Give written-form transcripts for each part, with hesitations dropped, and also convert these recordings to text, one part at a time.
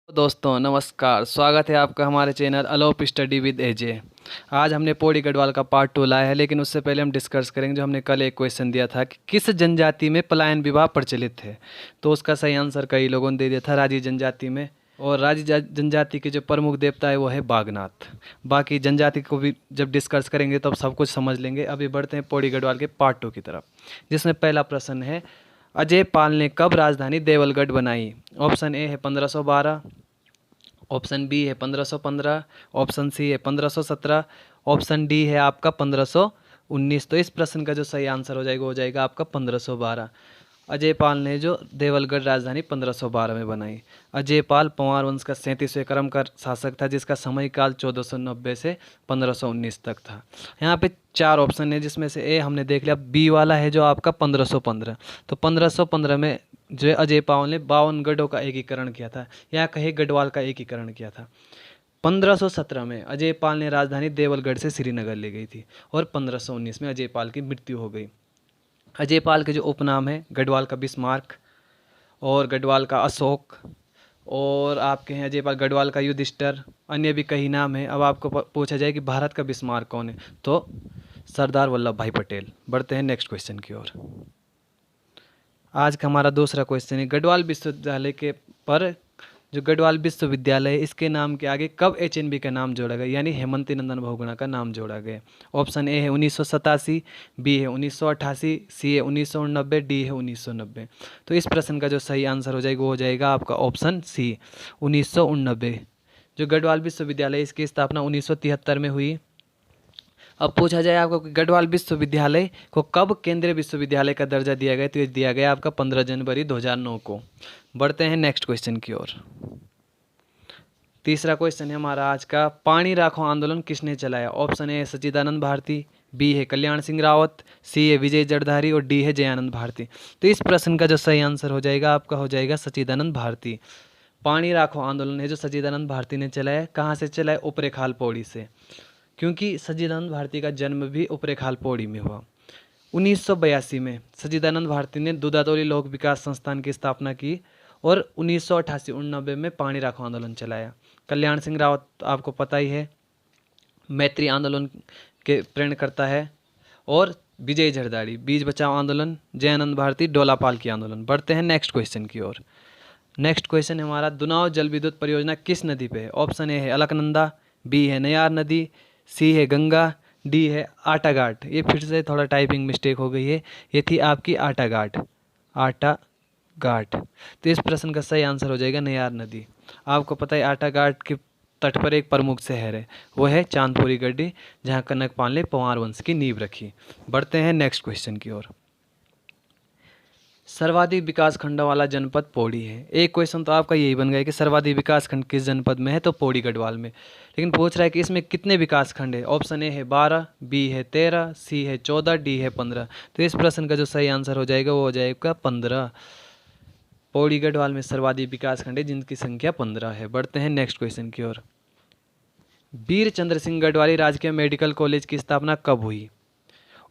दोस्तों नमस्कार, स्वागत है आपका हमारे चैनल अलोप स्टडी विद एजे। आज हमने पौड़ी गढ़वाल का पार्ट 2 लाया है, लेकिन उससे पहले हम डिस्कस करेंगे जो हमने कल एक क्वेश्चन दिया था कि किस जनजाति में पलायन विवाह प्रचलित थे। तो उसका सही आंसर कई लोगों ने दे दिया था राजी जनजाति में। और राजी जनजाति के जो प्रमुख देवता है वो है बागनाथ। बाकी जनजाति को भी जब डिस्कस करेंगे तो अब सब कुछ समझ लेंगे। अभी बढ़ते हैं पौड़ी गढ़वाल के पार्ट 2 की तरफ, जिसमें पहला प्रश्न है, अजय पाल ने कब राजधानी देवलगढ़ बनाई? ऑप्शन ए है 1512, ऑप्शन बी है 1515, ऑप्शन सी है 1517, ऑप्शन डी है आपका 1519। तो इस प्रश्न का जो सही आंसर हो जाएगा आपका 1512। अजय पाल ने जो देवलगढ़ राजधानी 1512 में बनाई। अजय पाल पंवार वंश का 37वें क्रम का शासक था, जिसका समय काल 1490 से 1519 तक था। यहाँ पे 4 ऑप्शन है, जिसमें से ए हमने देख लिया, बी वाला है जो आपका 1515। तो 1515 में जो अजय पाल ने 52 गढ़ों का एकीकरण किया था, या कहे गढ़वाल का एकीकरण किया था। 1517 में अजय पाल ने राजधानी देवलगढ़ से श्रीनगर ले गई थी, और 1519 में अजय पाल की मृत्यु हो गई। अजय पाल के जो उपनाम है, गढ़वाल का बिस्मार्क और गढ़वाल का अशोक, और आपके हैं अजय पाल गढ़वाल का युधिष्ठिर, अन्य भी कई नाम हैं। अब आपको पूछा जाए कि भारत का बिस्मार्क कौन है, तो सरदार वल्लभ भाई पटेल। बढ़ते हैं नेक्स्ट क्वेश्चन की ओर। आज का हमारा दूसरा क्वेश्चन है, गढ़वाल विश्वविद्यालय के पर जो गढ़वाल विश्वविद्यालय है, इसके नाम के आगे कब एचएनबी का नाम जोड़ा गया, यानी हेमंती नंदन बहुगुणा का नाम जोड़ा गया? ऑप्शन ए है 1987, बी है 1988, सी है 1989, डी है 1990। तो इस प्रश्न का जो सही आंसर हो जाएगा आपका ऑप्शन सी 1989। जो गढ़वाल विश्वविद्यालय, इसकी स्थापना 1973 में हुई। अब पूछा जाए आपको कि गढ़वाल विश्वविद्यालय को कब केंद्रीय विश्वविद्यालय का दर्जा दिया गया, तो ये दिया गया आपका 15 जनवरी 2009 को। बढ़ते हैं नेक्स्ट क्वेश्चन की ओर। तीसरा क्वेश्चन है हमारा आज का, पानी राखो आंदोलन किसने चलाया? Option A Sachchidanand Bharti, B है कल्याण सिंह रावत, सी है विजय जड़धारी, और डी है जयानंद भारती। तो इस प्रश्न का जो सही आंसर हो जाएगा सच्चिदानंद भारती। पानी राखो आंदोलन है जो सच्चिदानंद भारती ने चलाया। कहाँ से चलाया? उपरेखाल पौड़ी से, क्योंकि सच्चिदानंद भारती का जन्म भी उपरेखाल पौड़ी में हुआ। 1982 में सच्चिदानंद भारती ने दूधातोली लोक विकास संस्थान की स्थापना की, और 1988-89 में पानी राखो आंदोलन चलाया। कल्याण सिंह रावत आपको पता ही है, मैत्री आंदोलन के प्रेरण करता है, और विजय जरदारी बीज बचाओ आंदोलन, जयानंद भारती डोलापाल की आंदोलन। बढ़ते हैं नेक्स्ट क्वेश्चन की ओर। नेक्स्ट क्वेश्चन है हमारा, दुनाव जल विद्युत परियोजना किस नदी पे है? ऑप्शन ए है अलकनंदा, बी है नयार नदी, सी है गंगा, डी है आटाघाट। ये फिर से थोड़ा टाइपिंग मिस्टेक हो गई है, ये थी आपकी आटाघाट। आटाघाट। तो इस प्रश्न का सही आंसर हो जाएगा नयार नदी। आपको पता है आटाघाट के तट पर एक प्रमुख शहर है, वो है चांदपुरी गड्डी, जहाँ कनकपाल ने पंवार वंश की नींव रखी। बढ़ते हैं नेक्स्ट क्वेश्चन की ओर। सर्वाधिक विकास खंड वाला जनपद पौड़ी है। एक क्वेश्चन तो आपका यही बन गया कि सर्वाधिक विकास खंड किस जनपद में है, तो पौड़ी गढ़वाल में। लेकिन पूछ रहा है कि इसमें कितने विकास खंड है। ऑप्शन ए है 12, बी है 13, सी है 14, डी है 15। तो इस प्रश्न का जो सही आंसर हो जाएगा 15। पौड़ी गढ़वाल में सर्वाधिक विकास खंड है जिनकी संख्या 15 है। बढ़ते हैं नेक्स्ट क्वेश्चन की ओर। वीर चंद्र सिंह गढ़वाली राजकीय मेडिकल कॉलेज की स्थापना कब हुई?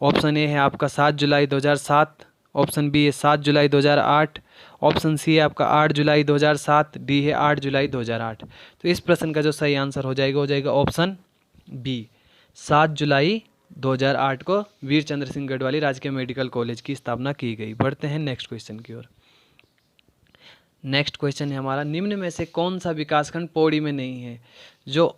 ऑप्शन ए है आपका 7 जुलाई 2007, ऑप्शन बी है 7 जुलाई 2008, ऑप्शन सी है आपका 8 जुलाई 2007, डी है 8 जुलाई 2008। तो इस प्रश्न का जो सही आंसर हो जाएगा ऑप्शन बी 7 जुलाई 2008 को वीर चंद्र सिंह गढ़वाली राजकीय मेडिकल कॉलेज की स्थापना की गई। बढ़ते हैं नेक्स्ट क्वेश्चन की ओर। नेक्स्ट क्वेश्चन है हमारा, निम्न में से कौन सा विकासखंड पौड़ी में नहीं है? जो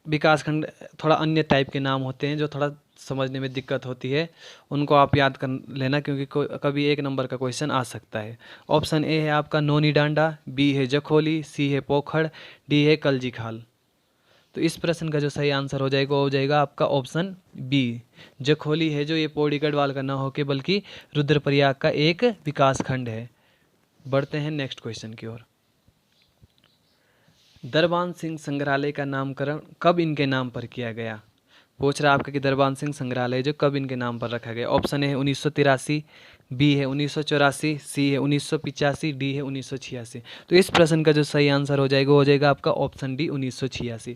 विकासखंड थोड़ा अन्य टाइप के नाम होते हैं, जो थोड़ा समझने में दिक्कत होती है, उनको आप याद कर लेना, क्योंकि कभी 1 नंबर का क्वेश्चन आ सकता है। ऑप्शन ए है आपका नोनी डांडा, बी है जखोली, सी है पोखड़, डी है कलजी खाल। तो इस प्रश्न का जो सही आंसर हो जाएगा आपका ऑप्शन बी जखोली है, जो ये पौड़ी गढ़वाल का ना होके बल्कि रुद्रप्रयाग का एक विकास खंड है। बढ़ते हैं नेक्स्ट क्वेश्चन की ओर। दरबान सिंह संग्रहालय का नामकरण कब इनके नाम पर किया गया? पूछ रहा है आपका कि दरबान सिंह संग्रहालय जो कब इनके नाम पर रखा गया। ऑप्शन ए है 1983, बी है 1984, सी है 1985, डी है 1986। तो इस प्रश्न का जो सही आंसर हो जाएगा आपका ऑप्शन डी 1986।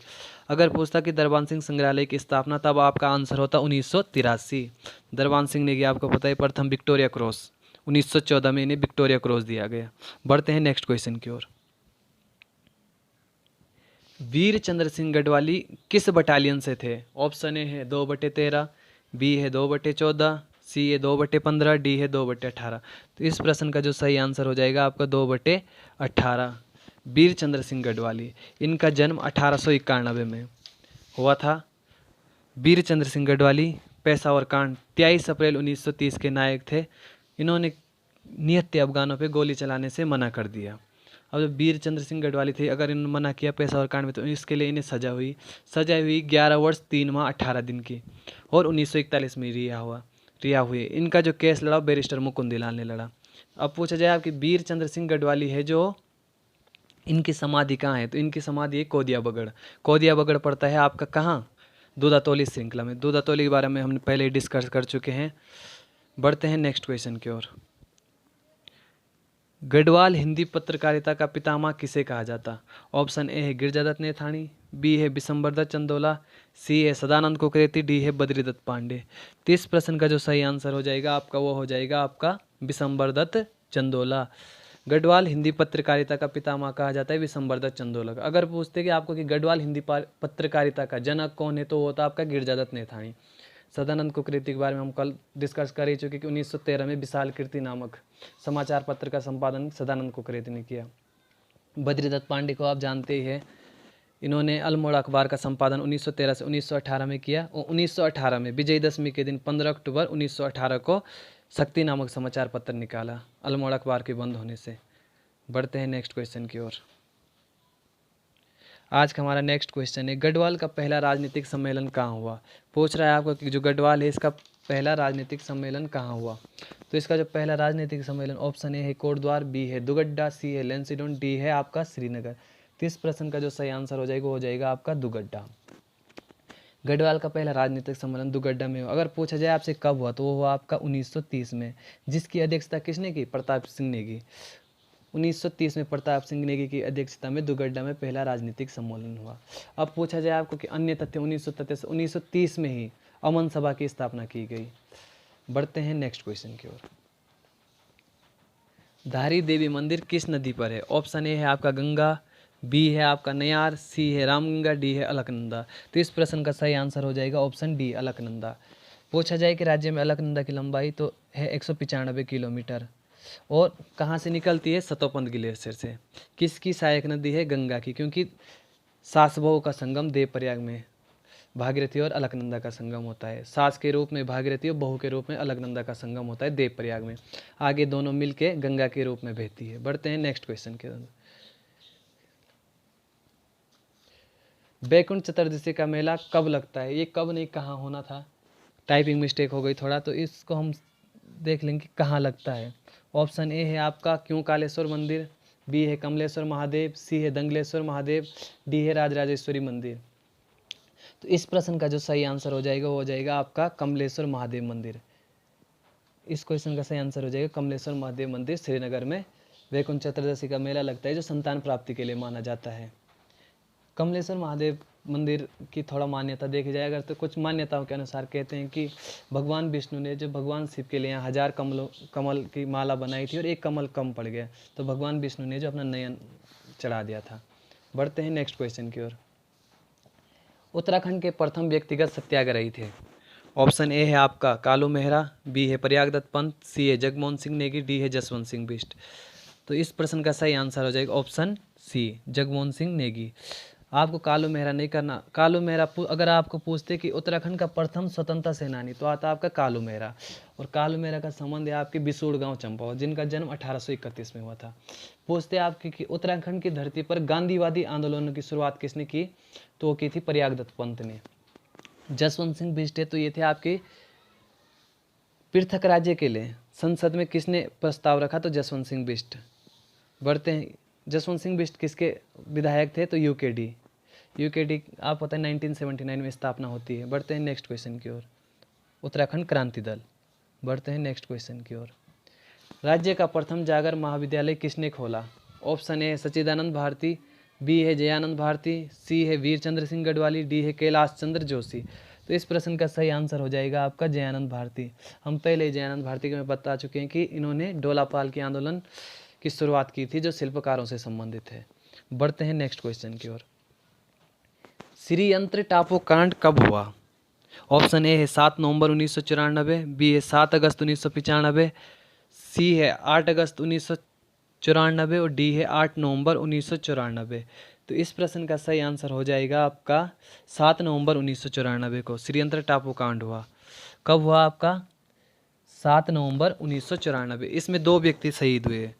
अगर पूछता कि दरबान सिंह संग्रहालय की स्थापना, तब आपका आंसर होता 1983। दरबान सिंह ने किया, आपको पता है, प्रथम विक्टोरिया क्रॉस। 1914 में इन्हें विक्टोरिया क्रॉस दिया गया। बढ़ते हैं नेक्स्ट क्वेश्चन की ओर। वीर चंद्र सिंह गढ़वाली किस बटालियन से थे? ऑप्शन ए है 2/13, बी है 2/14, सी है 2/15, डी है 2/18। तो इस प्रश्न का जो सही आंसर हो जाएगा आपका 2/18। वीर चंद्र सिंह गढ़वाली, इनका जन्म 1891 में हुआ था। वीर चंद्र सिंह गढ़वाली पेशावर कांड 23 अप्रैल 1930 के नायक थे। इन्होंने निहत्थे अफगानों पे गोली चलाने से मना कर दिया। अब जब वीर चंद्र सिंह गढ़वाली थे, अगर इन्होंने मना किया पेशावर कांड में, तो इसके लिए इन्हें सजा हुई 11 वर्ष 3 माह 18 दिन की, और 1941 में रिहा हुए। इनका जो केस लड़ा बैरिस्टर मुकुंदलाल ने लड़ा। अब पूछा जाए आपकी वीर चंद्र सिंह गढ़वाली है जो, इनकी समाधि कहाँ है? तो इनकी समाधि है कोदिया बगड़। कोदिया बगड़ पड़ता है आपका कहाँ? दूधातोली श्रृंखला में। दूधातोली के बारे में हमने पहले ही डिस्कस कर चुके हैं। बढ़ते हैं नेक्स्ट क्वेश्चन की ओर। गढ़वाल हिंदी पत्रकारिता का पितामह किसे कहा जाता? ऑप्शन ए है गिरजादत्त नेथानी, बी है बिशंबरदत्त चंदोला, सी है सदानंद कुकरेती, डी है बद्रीदत्त पांडे। तो इस प्रश्न का जो सही आंसर हो जाएगा आपका, वो हो जाएगा आपका बिशंबरदत्त चंदोला। गढ़वाल हिंदी पत्रकारिता का पितामह कहा जाता है बिशंबरदत्त चंदोला। अगर पूछते कि आपको कि गढ़वाल हिंदी पत्रकारिता का जनक कौन है, तो वो होता आपका गिरजादत्त नेथानी। सदानंद कुकरेती के बारे में हम कल डिस्कस कर ही चुके कि 1913 में विशाल कीर्ति नामक समाचार पत्र का संपादन सदानंद कुकरेती ने किया। बद्रीदत्त पांडे को आप जानते ही हैं, इन्होंने अल्मोड़ा अखबार का संपादन 1913 से 1918 में किया, और 1918 में विजयदशमी के दिन 15 अक्टूबर 1918 को शक्ति नामक समाचार पत्र निकाला अल्मोड़ा अखबार के बंद होने से। बढ़ते हैं नेक्स्ट क्वेश्चन की ओर। आज का हमारा नेक्स्ट क्वेश्चन है, गढ़वाल का पहला राजनीतिक सम्मेलन कहाँ हुआ? पूछ रहा है आपको कि जो गढ़वाल है इसका पहला राजनीतिक सम्मेलन कहाँ हुआ? तो इसका जो पहला राजनीतिक सम्मेलन, ऑप्शन ए है कोटद्वार, बी है दुगड्डा, सी है लेंसीडोन, डी है आपका श्रीनगर। तो इस प्रश्न का जो सही आंसर हो जाएगा, वो हो जाएगा आपका दुगड्डा। गढ़वाल का पहला राजनीतिक सम्मेलन दुगड्डा में हुआ। अगर पूछा जाए आपसे कब हुआ, तो वो हुआ आपका 1930 में, जिसकी अध्यक्षता किसने की? प्रताप सिंह ने की। 1930 में प्रताप सिंह नेगी की अध्यक्षता में दुगड्डा में पहला राजनीतिक सम्मेलन हुआ। अब पूछा जाए आपको कि अन्य तथ्य 1930 में ही अमन सभा की स्थापना की गई। बढ़ते हैं नेक्स्ट क्वेश्चन की ओर। धारी देवी मंदिर किस नदी पर है? ऑप्शन ए है आपका गंगा, बी है आपका नयार, सी है रामगंगा, डी है अलकनंदा। तो इस प्रश्न का सही आंसर हो जाएगा ऑप्शन डी अलकनंदा। पूछा जाए कि राज्य में अलकनंदा की लंबाई तो है 195 किलोमीटर, और कहाँ से निकलती है? सतोपंथ ग्लेशियर से। किसकी सहायक नदी है? गंगा की, क्योंकि सास बहू का संगम देवप्रयाग में भागीरथी और अलकनंदा का संगम होता है। सास के रूप में भागीरथी और बहू के रूप में अलकनंदा का संगम होता है देवप्रयाग में। आगे दोनों मिलके गंगा के रूप में बहती है। बढ़ते हैं नेक्स्ट क्वेश्चन के अंदर। बैकुंठ चतुर्दशी का मेला कब लगता है? ये कब नहीं कहाँ होना था, टाइपिंग मिस्टेक हो गई थोड़ा, तो इसको हम देख लेंगे कहाँ लगता है। ऑप्शन ए है आपका क्यों कालेश्वर मंदिर, बी है कमलेश्वर महादेव, सी है दंगलेश्वर महादेव, डी है राजराजेश्वरी मंदिर। तो इस प्रश्न का जो सही आंसर हो जाएगा, वो हो जाएगा आपका कमलेश्वर महादेव मंदिर। इस क्वेश्चन का सही आंसर हो जाएगा कमलेश्वर महादेव मंदिर श्रीनगर में वैकुंठ चतुर्दशी का मेला लगता है, जो संतान प्राप्ति के लिए माना जाता है। कमलेश्वर महादेव मंदिर की थोड़ा मान्यता देखी जाए अगर, तो कुछ मान्यताओं के अनुसार कहते हैं कि भगवान विष्णु ने जो भगवान शिव के लिए यहाँ 1000 कमल की माला बनाई थी और एक कमल कम पड़ गया, तो भगवान विष्णु ने जो अपना नयन चढ़ा दिया था। बढ़ते हैं नेक्स्ट क्वेश्चन की ओर। उत्तराखंड के प्रथम व्यक्तिगत सत्याग्रही थे? ऑप्शन ए है आपका कालू मेहरा, बी है प्रयागदत्त पंत, सी है जगमोहन सिंह नेगी, डी है जसवंत सिंह बिष्ट। तो इस प्रश्न का सही आंसर हो जाएगा ऑप्शन सी जगमोहन सिंह नेगी। आपको कालू मेहरा नहीं करना। कालू मेहरा अगर आपको पूछते कि उत्तराखंड का प्रथम स्वतंत्रता सेनानी, तो आता आपका कालू मेहरा, और कालू मेहरा का संबंध है आपके बिसूड़ गांव चंपावत, जिनका जन्म 1831 में हुआ था। पूछते आपके कि उत्तराखंड की धरती पर गांधीवादी आंदोलनों की शुरुआत किसने की, तो वो की थी प्रयागदत्त पंत ने। जसवंत सिंह बिष्ट है, तो ये थे आपके पृथक राज्य के लिए संसद में किसने प्रस्ताव रखा, तो जसवंत सिंह बिष्ट। बढ़ते हैं, जसवंत सिंह बिष्ट किसके विधायक थे, तो यूकेडी आप पता है 1979 में स्थापना होती है। बढ़ते हैं नेक्स्ट क्वेश्चन की ओर। उत्तराखंड क्रांति दल। बढ़ते हैं नेक्स्ट क्वेश्चन की ओर। राज्य का प्रथम जागर महाविद्यालय किसने खोला? Option A Sachchidanand Bharti, B है जयानंद भारती, सी है वीर चंद्र सिंह गढ़वाली, डी है कैलाश चंद्र जोशी। तो इस प्रश्न का सही आंसर हो जाएगा आपका जयानंद भारती। हम पहले ही जयानंद भारती के में बता चुके हैं कि इन्होंने डोलापाल के आंदोलन की शुरुआत की थी, जो शिल्पकारों से संबंधित है। बढ़ते हैं नेक्स्ट क्वेश्चन की ओर। श्रीयंत्र टापू कांड कब हुआ? ऑप्शन ए है 7 नवंबर 1994, बी है 7 अगस्त 1995, सी है 8 अगस्त 1994 और डी है 8 नवंबर 1994। तो इस प्रश्न का सही आंसर हो जाएगा आपका 7 नवंबर 1994 को श्रीयंत्र टापू कांड हुआ। कब हुआ आपका? 7 नवंबर 1994। इसमें 2 व्यक्ति शहीद हुए,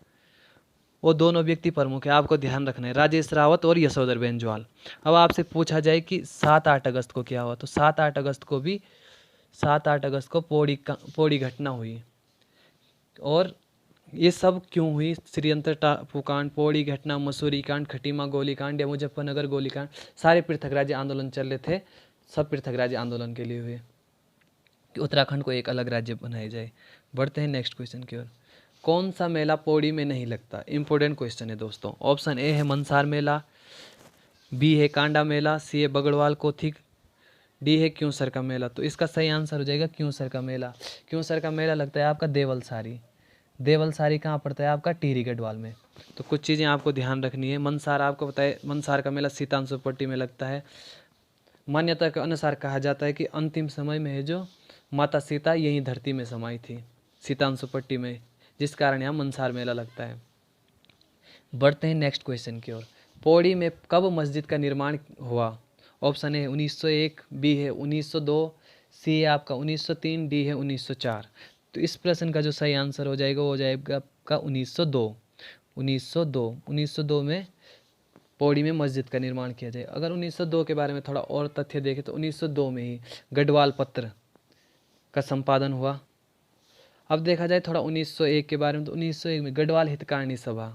वो दोनों व्यक्ति प्रमुख है, आपको ध्यान रखना है, राजेश रावत और यशोधर ज्वाल। अब आपसे पूछा जाए कि 7-8 अगस्त को क्या हुआ, तो 7-8 अगस्त को भी 7-8 अगस्त को पौड़ी घटना हुई। और ये सब क्यों हुई? श्रीयंत्र टापू कांड, पौड़ी घटना, मसूरी कांड, खटीमा गोलीकांड या मुजफ्फरनगर गोलीकांड, सारे पृथक राज्य आंदोलन चल रहे थे। सब पृथक राज्य आंदोलन के लिए हुए कि उत्तराखंड को एक अलग राज्य बनाया जाए। बढ़ते हैं नेक्स्ट क्वेश्चन की ओर। कौन सा मेला पौड़ी में नहीं लगता? इंपॉर्टेंट क्वेश्चन है दोस्तों। ऑप्शन ए है मनसार मेला, बी है कांडा मेला, सी है बगड़वाल कोथिक, डी है क्यूंसर का मेला। तो इसका सही आंसर हो जाएगा क्यूंसर का मेला। क्यूंसर का मेला लगता है आपका देवलसारी। देवलसारी कहाँ पड़ता है आपका? टिहरी गढ़वाल में। तो कुछ चीज़ें आपको ध्यान रखनी है। मनसार आपको पता है, मनसार का मेला सीतांशु पट्टी में लगता है। मान्यता के अनुसार कहा जाता है कि अंतिम समय में है जो माता सीता यहीं धरती में समाई थी, सीतांशु पट्टी में, जिस कारण यहाँ मनसार मेला लगता है। बढ़ते हैं नेक्स्ट क्वेश्चन की ओर। पौड़ी में कब मस्जिद का निर्माण हुआ? ऑप्शन है 1901, बी है 1902, सी है आपका 1903, डी है 1904। तो इस प्रश्न का जो सही आंसर हो जाएगा वो हो जाएगा आपका 1902। 1902 में पौड़ी में मस्जिद का निर्माण किया जाए। अगर 1902 के बारे में थोड़ा और तथ्य देखें तो 1902 में ही गढ़वाल पत्र का संपादन हुआ। अब देखा जाए थोड़ा 1901 के बारे में, तो 1901 में गढ़वाल हितकारिणी सभा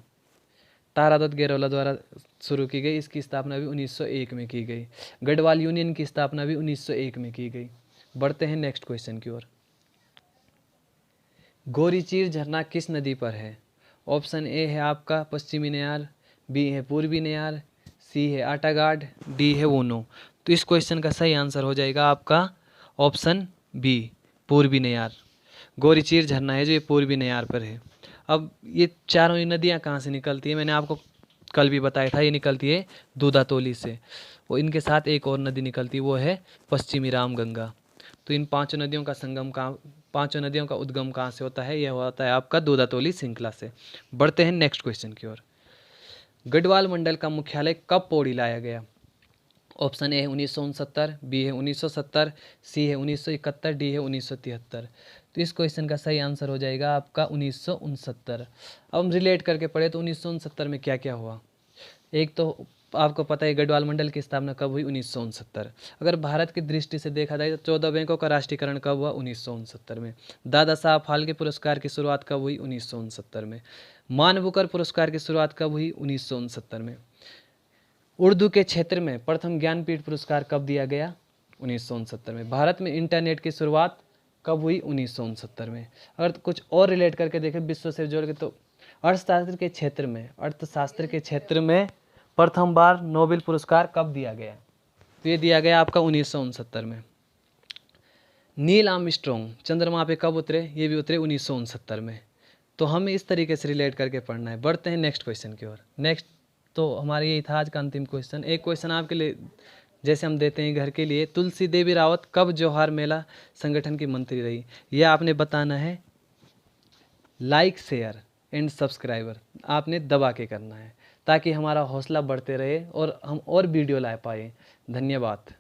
तारादत्त गेरोला द्वारा शुरू की गई। इसकी स्थापना भी 1901 में की गई। गढ़वाल यूनियन की स्थापना भी 1901 में की गई। बढ़ते हैं नेक्स्ट क्वेश्चन की ओर। गोरीचीर झरना किस नदी पर है? ऑप्शन ए है आपका पश्चिमी नेयार, बी है पूर्वी नेयार, सी है आटागाड, डी है वोनो। तो इस क्वेश्चन का सही आंसर हो जाएगा आपका ऑप्शन बी, पूर्वी नेयार। गोरीचीर झरना है जो ये पूर्वी नेयार पर है। अब ये चारों ही नदियाँ कहाँ से निकलती है? मैंने आपको कल भी बताया था, ये निकलती है दूधातोली से। वो इनके साथ एक और नदी निकलती है, वो है पश्चिमी रामगंगा। तो इन पांचों नदियों का संगम कहाँ, पांचों नदियों का उद्गम कहाँ से होता है? यह होता है आपका दूधातोली श्रृंखला से। बढ़ते हैं नेक्स्ट क्वेश्चन की ओर। गढ़वाल मंडल का मुख्यालय कब पौड़ी लाया गया? ऑप्शन ए है 1969, बी है 1970, सी है 1971, डी है 1973। तो इस क्वेश्चन का सही आंसर हो जाएगा आपका 1969। अब हम रिलेट करके पढ़े तो 1969 में क्या क्या हुआ। एक तो आपको पता है गढ़वाल मंडल की स्थापना कब हुई? 1969। अगर भारत की दृष्टि से देखा जाए तो 14 बैंकों का राष्ट्रीयकरण कब हुआ? 1969 में। दादा साहब फाल्के पुरस्कार की शुरुआत कब हुई? 1969 में। मान बुकर पुरस्कार की शुरुआत कब हुई? 1969 में। उर्दू के क्षेत्र में प्रथम ज्ञानपीठ पुरस्कार कब दिया गया? 1969 में। भारत में इंटरनेट की शुरुआत कब हुई? 1969 में। अगर कुछ और रिलेट करके देखें विश्व से जोड़ के, तो अर्थशास्त्र के क्षेत्र में प्रथम बार नोबेल पुरस्कार कब दिया गया? तो ये दिया गया आपका 1969 में। नील आर्मस्ट्रॉन्ग चंद्रमा पे कब उतरे? ये भी उतरे 1969 में। तो हमें इस तरीके से रिलेट करके पढ़ना है। बढ़ते हैं नेक्स्ट क्वेश्चन की ओर। नेक्स्ट तो हमारा यही था आज का अंतिम क्वेश्चन। एक क्वेश्चन आपके लिए जैसे हम देते हैं घर के लिए, तुलसी देवी रावत कब जौहार मेला संगठन की मंत्री रही? यह आपने बताना है। लाइक, शेयर एंड सब्सक्राइबर आपने दबा के करना है ताकि हमारा हौसला बढ़ते रहे और हम और वीडियो ला पाए। धन्यवाद।